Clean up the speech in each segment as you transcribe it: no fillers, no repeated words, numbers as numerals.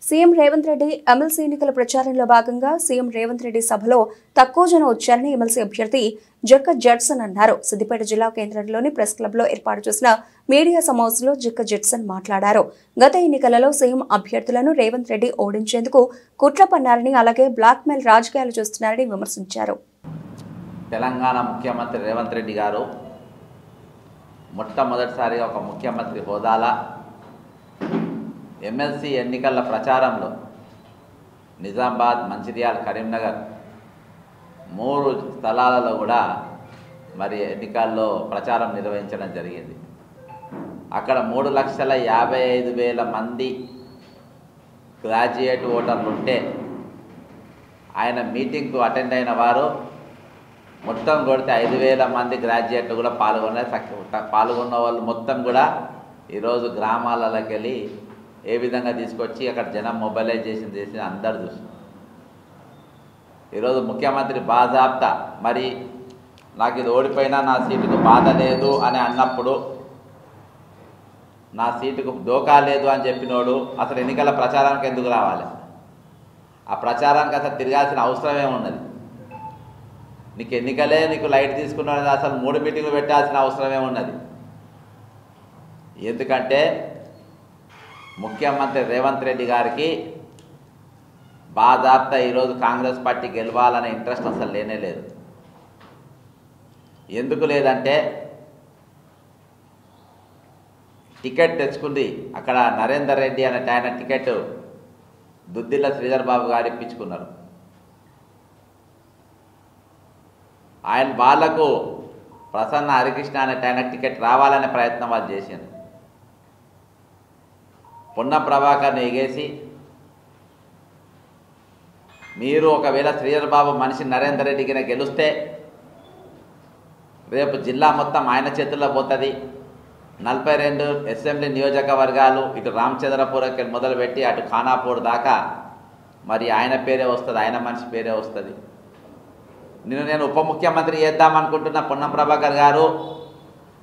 CM Revanth Reddy MLC ఎన్నికల ప్రచారంలో భాగంగా సీఎం రేవంత్ రెడ్డి సభలో తక్కువ జనం వచ్చారని ఎమ్మెల్సీ అభ్యర్థి జక్క జడ్సన్ అన్నారు. సిద్దిపేట జిల్లా కేంద్రంలోని ప్రెస్ క్లబ్ లో ఏర్పాటు చేసిన మీడియా సమావేశంలో జక్క జడ్సన్ మాట్లాడారు. గత ఎన్నికలలో సీఎం అభ్యర్థులను రేవంత్ రెడ్డి ఓడించేందుకు కుట్ర పన్నారని, అలాగే బ్లాక్ మెయిల్ రాజకీయాలు చేస్తున్నారని విమర్శించారు. తెలంగాణ ముఖ్యమంత్రి రేవంత్ రెడ్డి గారు మొట్టమొదటిసారిగా ఒక ముఖ్యమంత్రి హోదాలా ఎమ్మెల్సీ ఎన్నికల ప్రచారంలో నిజామాబాద్, మంచిర్యాల, కరీంనగర్ 3 స్థలాలలో కూడా మరి ఎన్నికల్లో ప్రచారం నిర్వహించడం జరిగింది. అక్కడ 3,55,000 మంది గ్రాడ్యుయేట్ ఓటర్లు ఉంటే ఆయన మీటింగ్కు అటెండ్ అయిన వారు మొత్తం కొడితే 5,000 మంది గ్రాడ్యుయేట్లు కూడా పాల్గొన్న వాళ్ళు మొత్తం కూడా ఈరోజు గ్రామాలలోకి వెళ్ళి ఏ విధంగా తీసుకొచ్చి అక్కడ జనం మొబైలైజేషన్ చేసి అందరు చూస్తారు. ఈరోజు ముఖ్యమంత్రి బాజాప్తా మరి నాకు ఇది ఓడిపోయినా నా సీటుకు బాధ లేదు అని అన్నప్పుడు, నా సీటుకు దోకా లేదు అని చెప్పినోడు అసలు ఎన్నికల ప్రచారానికి ఎందుకు రావాలి? ఆ ప్రచారానికి అసలు తిరగాల్సిన అవసరం ఏమున్నది? నీకు ఎన్నికలే నీకు లైట్ తీసుకున్నాడు, అసలు 3 మీటింగ్లు పెట్టాల్సిన అవసరం ఏమున్నది? ఎందుకంటే ముఖ్యమంత్రి రేవంత్ రెడ్డి గారికి బాజాప్తా ఈరోజు కాంగ్రెస్ పార్టీ గెలవాలనే ఇంట్రెస్ట్ అసలు లేనే లేదు. ఎందుకు లేదంటే టికెట్ తెచ్చుకుంది అక్కడ నరేందర్ రెడ్డి అనే ఆయన టికెట్ దుద్దిల్ల శ్రీధర్ బాబు గారు ఇప్పించుకున్నారు. ఆయన వాళ్లకు ప్రసన్న హరికృష్ణ అనే ఆయన టికెట్ రావాలనే ప్రయత్నం వాళ్ళు చేశారు. పొన్నం ప్రభాకర్ని ఎగేసి మీరు ఒకవేళ శ్రీధర్ బాబు మనిషి నరేందర్ రెడ్డికి గెలిస్తే రేపు జిల్లా మొత్తం ఆయన చేతుల్లో పోతుంది. 42 అసెంబ్లీ నియోజకవర్గాలు ఇటు రామచంద్రపురకి మొదలుపెట్టి అటు ఖానాపూర్ దాకా మరి ఆయన పేరే వస్తుంది, ఆయన మనిషి పేరే వస్తుంది. నేను ఉప ముఖ్యమంత్రి చేద్దామనుకుంటున్న పొన్నం ప్రభాకర్ గారు,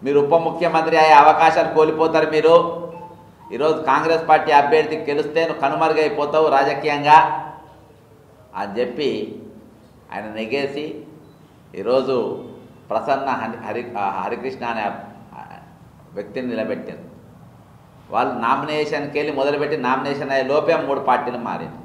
మీరు ఉప ముఖ్యమంత్రి అయ్యే అవకాశాలు కోల్పోతారు. మీరు ఈరోజు కాంగ్రెస్ పార్టీ అభ్యర్థికి గెలిస్తే నువ్వు కనుమరుగైపోతావు రాజకీయంగా అని చెప్పి ఆయన నెగేసి ఈరోజు ప్రసన్న హరికృష్ణ అనే వ్యక్తిని నిలబెట్టారు. వాళ్ళు నామినేషన్కి వెళ్ళి మొదలుపెట్టి నామినేషన్ అయ్యే లోపే 3 పార్టీలు మారారు.